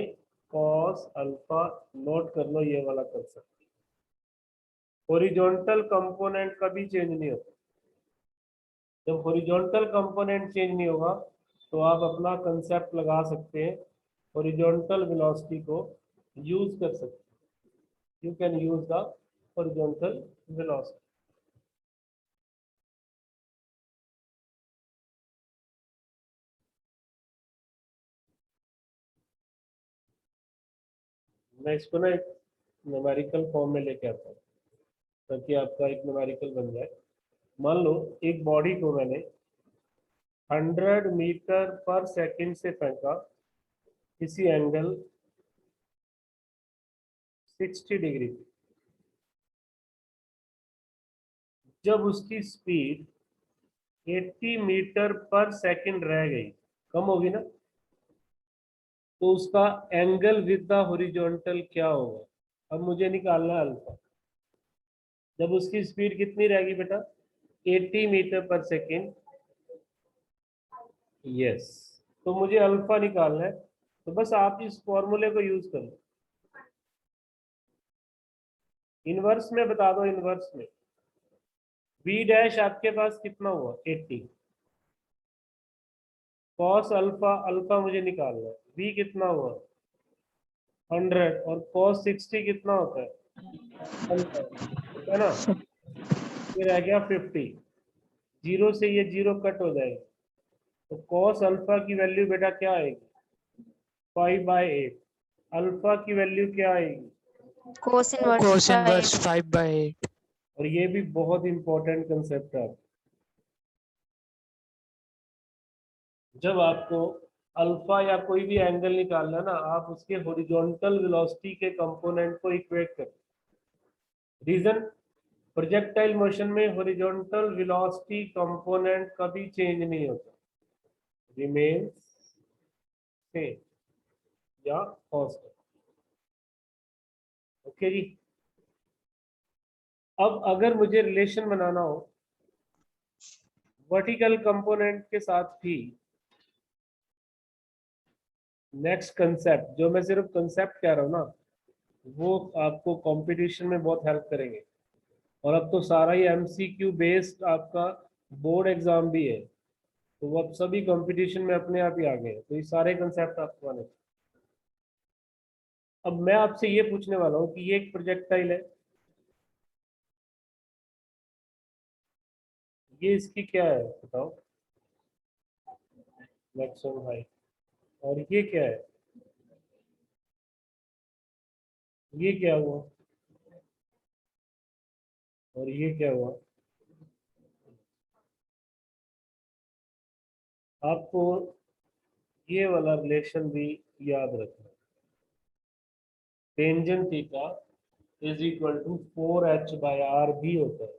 cos alpha. Note कर लो ये वाला कंसेप्ट। हॉरिजॉन्टल कंपोनेंट कभी चेंज नहीं होता। जब हॉरिजॉन्टल कंपोनेंट चेंज नहीं होगा तो आप अपना कंसेप्ट लगा सकते हैं, हॉरिजॉन्टल वेलोसिटी को यूज कर सकते हैं। You can use the horizontal velocity. मैं इसको ना एक न्यूमेरिकल फॉर्म में लेके आता हूँ ताकि आपका एक न्यूमेरिकल बन जाए। मान लो एक बॉडी को मैंने 100 मीटर पर सेकंड से फेंका किसी एंगल 60 डिग्री पे। जब उसकी स्पीड 80 मीटर पर सेकंड रह गई, कम होगी ना, तो उसका एंगल विद द हॉरिजॉन्टल क्या होगा? अब मुझे निकालना है अल्फा। जब उसकी स्पीड कितनी रहेगी बेटा? 80 मीटर पर सेकंड। यस, तो मुझे अल्फा निकालना है। तो बस आप इस फॉर्मूले को यूज कर लो। इनवर्स में बता दो, इनवर्स में v डैश आपके पास कितना हुआ? 80। कॉस अल्फा, अल्फा मुझे निकालना है, v कितना हुआ? 100। और cos 60 कितना होता है? 100, है ना। ये रह गया 50। जीरो से ये जीरो कट हो जाएगा, तो cos अल्फा की वैल्यू बेटा क्या आएगी? 5/8। अल्फा की वैल्यू क्या आएगी? cos inverse Cos 5. inverse 5/8. और ये भी बहुत इंपॉर्टेंट कंसेप्ट है। जब आपको अल्फा या कोई भी एंगल निकालना है ना, आप उसके हॉरिजॉन्टल वेलोसिटी के कंपोनेंट को इक्वेट करें। रीजन, प्रोजेक्टाइल मोशन में हॉरिजॉन्टल वेलोसिटी कंपोनेंट कभी चेंज नहीं होता, रिमेन्स सेम या कांस्टेंट। ओके जी। अब अगर मुझे रिलेशन बनाना हो वर्टिकल कंपोनेंट के साथ भी, नेक्स्ट कंसेप्ट जो मैं सिर्फ कंसेप्ट कह रहा हूँ ना, वो आपको कंपटीशन में बहुत हेल्प करेंगे। और अब तो सारा ही एमसीक्यू बेस्ड आपका बोर्ड एग्जाम भी है, तो वो अब सभी कंपटीशन में अपने आप ही आ गए हैं, तो ये सारे कंसेप्ट आपको आने। अब मैं आपसे ये पूछने वाला हूँ कि ये एक प्रोजेक्टाइल है, ये इसकी क्या है बताओ? Maximum height. और ये क्या है? ये क्या हुआ? और ये क्या हुआ? आपको ये वाला रिलेशन भी याद रखना। Tangent theta is equal to 4h/r भी होता है।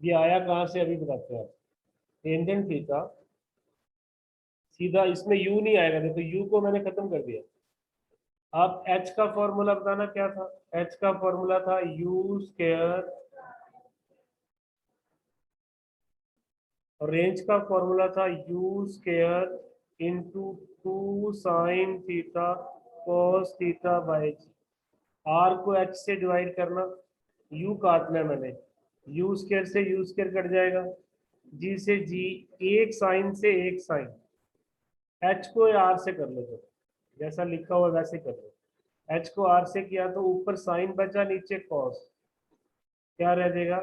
ये आया कहाँ से अभी बताते हैं आप। टेंजेंट थीटा सीधा, इसमें u नहीं आएगा, देखो u को मैंने खत्म कर दिया। आप h का फॉर्मूला बताना क्या था? h का फॉर्मूला था u स्क्वायर, और रेंज का फॉर्मूला था u square into 2 sine theta cos theta by g. r को h से डिवाइड करना, u काटना है मैंने, u स्क्वायर से u स्क्वायर कट जाएगा, g से g, एक साइन से एक साइन। h को r से कर लो, तो जैसा लिखा हुआ वैसे कर लो। h को r से किया तो ऊपर साइन बचा, नीचे कॉस, क्या रह जाएगा?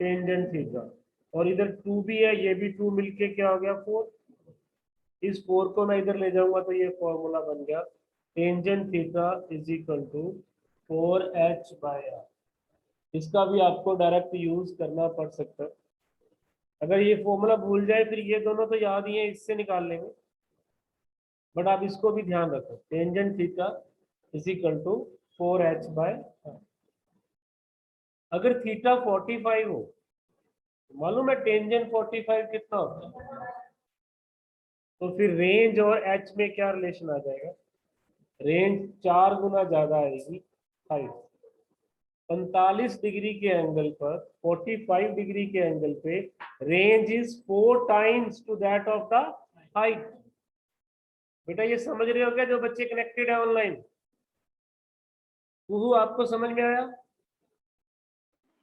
Tangent theta. और इधर 2 भी है, ये भी 2 मिलके क्या हो गया? 4। इस 4 को मैं इधर ले जाऊंगा तो ये फॉर्मूला बन गया, tangent theta is equal to 4h/r। इसका भी आपको डायरेक्ट यूज करना पड़ सकता है। अगर ये फॉर्मूला भूल जाए फिर ये दोनों तो याद ही है, इससे निकाल लेंगे, बट आप इसको भी ध्यान रखो, tangent theta is equal to 4h/r। अगर थीटा 45 हो मालूम है टेंजेंट 45 कितना होता है? तो फिर रेंज और एच में क्या रिलेशन आ जाएगा? रेंज 4 गुना ज्यादा आएगी हाइट। 45 डिग्री के एंगल पर 45 डिग्री के एंगल पे range is 4 times to that of the height. बेटा ये समझ रहे हो क्या जो बच्चे कनेक्टेड है ऑनलाइन? कुहू आपको समझ में आया?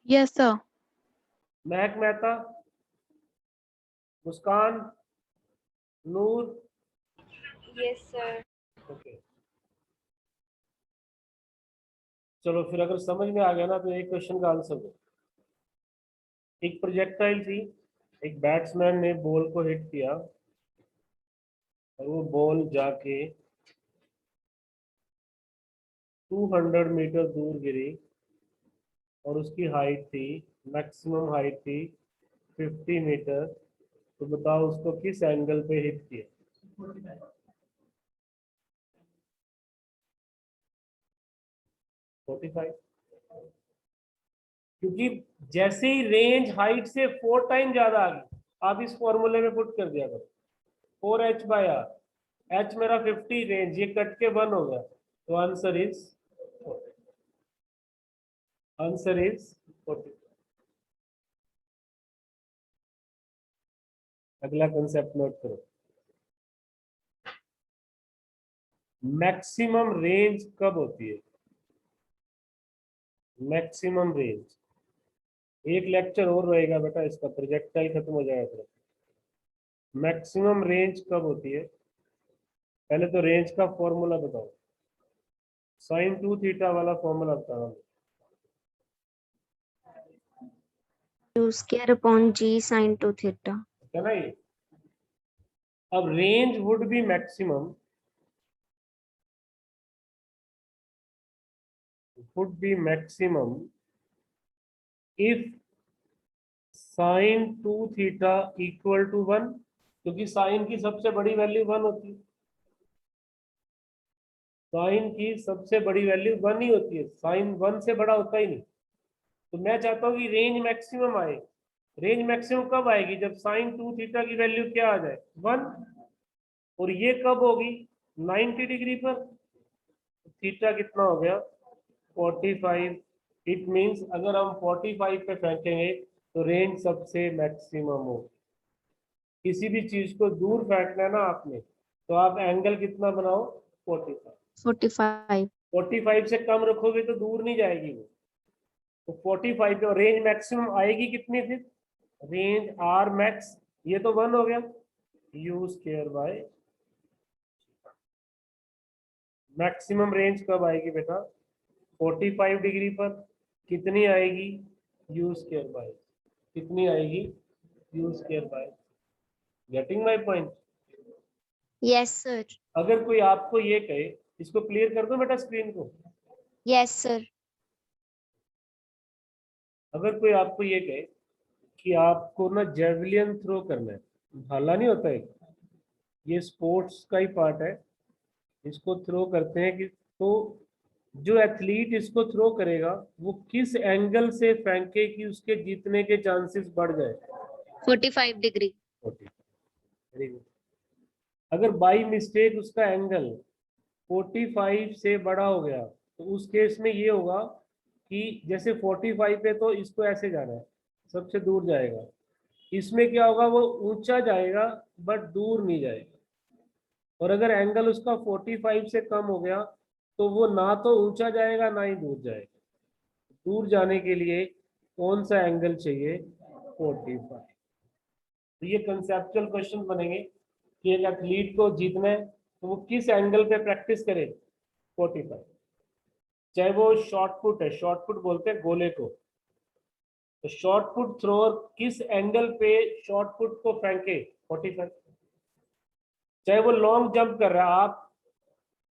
Yes, sir. महक मेहता, मुस्कान, नूर, Yes, sir. ओके। चलो फिर अगर समझ में आ गया ना तो एक क्वेश्चन का आंसर दो। एक प्रोजेक्टाइल थी, एक बैट्समैन ने बॉल को हिट किया और वो बॉल जाके 200 मीटर दूर गिरी और उसकी हाइट थी, मैक्सिमम हाइट थी 50 मीटर। तो बताओ उसको किस एंगल पे हिट किया? 45। क्योंकि जैसे ही रेंज हाइट से 4 टाइम ज्यादा आ गई, आप इस फॉर्मूले में पुट कर दिया करो 4h/r। h मेरा 50, रेंज ये कट के 1 हो गया, तो आंसर इज 40। अगला कंसेप्ट नोट करो। मैक्सिमम रेंज कब होती है? मैक्सिमम रेंज एक लेक्चर और रहेगा बेटा, इसका प्रोजेक्टाइल खत्म हो जाएगा फिर। मैक्सिमम रेंज कब होती है? पहले तो रेंज का फॉर्मूला बताओ, sin 2 थीटा वाला फॉर्मूला बताओ। U square upon G sin 2 theta. है ना ये? अब range would be maximum if sin 2 theta equal to 1, क्योंकि साइन की सबसे बड़ी वैल्यू 1 होती है। साइन की सबसे बड़ी वैल्यू 1 ही होती है, साइन 1 से बड़ा होता ही नहीं। तो मैं चाहता हूँ कि रेंज मैक्सिमम आए। रेंज मैक्सिमम कब आएगी? जब साइन 2 थीटा की वैल्यू क्या आ जाए? 1। और ये कब होगी? 90 डिग्री पर। थीटा कितना हो गया? 45। इट मींस अगर हम 45 पे फेंकेंगे तो रेंज सबसे मैक्सिमम होगी। किसी भी चीज को दूर फेंकना है ना आपने, तो आप एंगल कितना बनाओ? 45। 45. 45 से कम रखोगे तो दूर नहीं जाएगी वो। तो 45 पे रेंज मैक्सिमम आएगी कितनी फिर? रेंज आर मैक्स, ये तो 1 हो गया, you square by. Maximum range कब आएगी बेटा? 45 डिग्री पर। कितनी आएगी? You square by. कितनी आएगी? You square by. Getting my point? Yes, sir. अगर कोई आपको ये कहे, इसको क्लियर कर दो बेटा स्क्रीन को। Yes, sir. अगर कोई आपको ये कहे कि आपको ना जेवलिन थ्रो करना है, भाला नहीं होता है, ये स्पोर्ट्स का ही पार्ट है, इसको थ्रो करते हैं कि तो जो एथलीट इसको थ्रो करेगा वो किस एंगल से फेंके कि उसके जीतने के चांसेस बढ़ जाए? 45 degree. 40। Very good. अगर बाई मिस्टेक उसका एंगल 45 से बड़ा हो गया तो उस केस में ये होगा कि जैसे 45 पे तो इसको ऐसे जाना है, सबसे दूर जाएगा। इसमें क्या होगा? वो ऊंचा जाएगा बट दूर नहीं जाएगा। और अगर एंगल उसका 45 से कम हो गया तो वो ना तो ऊंचा जाएगा ना ही दूर जाएगा। दूर जाने के लिए कौन सा एंगल चाहिए? 45। तो ये कंसेप्चुअल क्वेश्चन बनेंगे कि एक एथलीट को जीतना है तो वो किस एंगल पे प्रैक्टिस करे? 45। चाहे वो शॉर्ट पुट है, शॉर्ट पुट बोलते हैं गोले को, तो शॉर्ट पुट थ्रोअर किस एंगल पे शॉर्ट पुट को फेंके? 45। चाहे वो लॉन्ग जंप कर रहा है, आप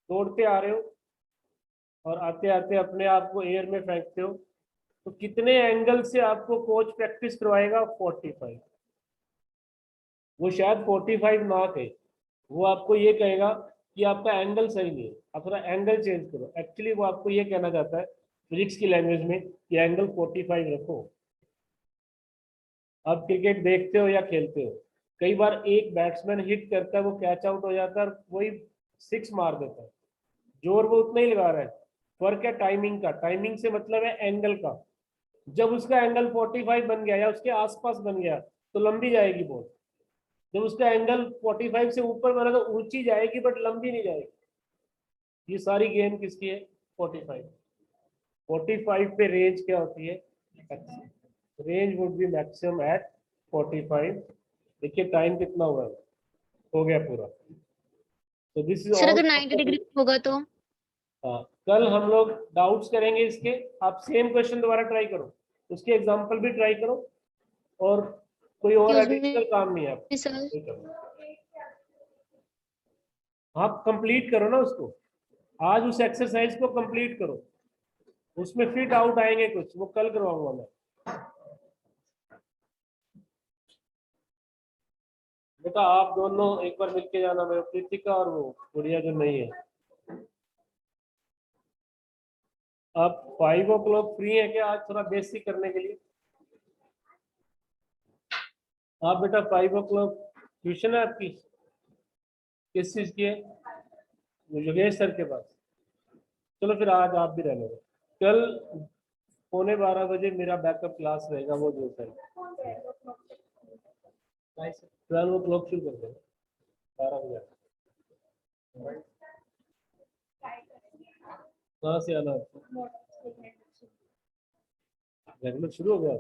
दौड़ते आ रहे हो और आते आते अपने आप को एयर में फेंकते हो, तो कितने एंगल से आपको कोच प्रैक्टिस करवाएगा? 45। वो शायद 45 ना कहे, वो आपको ये कहेगा कि आपका एंगल सही नहीं है, आप थोड़ा एंगल चेंज करो। एक्चुअली वो आपको ये कहना चाहता है फिजिक्स की लैंग्वेज में कि एंगल 45 रखो। आप क्रिकेट देखते हो या खेलते हो, कई बार एक बैट्समैन हिट करता है, वो कैच आउट हो जाता है और वही 6 मार देता है, जोर वो उतना ही लगा रहा है। फर्क है टाइमिंग का, टाइमिंग से मतलब है एंगल का। जब उसका एंगल 45 बन गया या उसके आसपास बन गया तो लंबी जाएगी बॉल। जब उसका एंगल 45 से ऊपर बना तो ऊंची जाएगी बट लंबी नहीं जाएगी। ये सारी गेम किसकी है? 45। 45 पे रेंज क्या होती है? Range would be maximum at 45। देखिए टाइम कितना हुआ है, हो गया पूरा। तो दिस इज सर ऑल। अगर 90 डिग्री होगा तो? हाँ, कल हम लोग डाउट्स करेंगे इसके। आप सेम क्वेश्चन दोबारा ट्राई करो, उसके एग्जांपल भी ट्राई करो, और कोई और Excuse me, एडिशनल काम नहीं है आपको। सर कोई करना। आप कंप्लीट करो ना उसको, आज उस एक्सरसाइज को कंप्लीट करो, उसमें फिर डाउट आएंगे कुछ, वो कल करवाऊंगा मैं। बेटा आप दोनों एक बार मिलके जाना, मेरे कृतिका और वो गुड़िया जो नहीं है। आप 5 o'clock फ्री है क्या आज थोड़ा बेसिक करने के लिए? आप बेटा 5 o'clock ट्यूशन है आपकी, किस चीज की है? योगेश सर के पास। चलो फिर आज आप भी रहने दो, कल 11:15 मेरा बैकअप क्लास रहेगा, वो जो सर 12 o'clock शुरू कर देना, 12 बजे। कहाँ से आना? रेगुलर शुरू हो गया।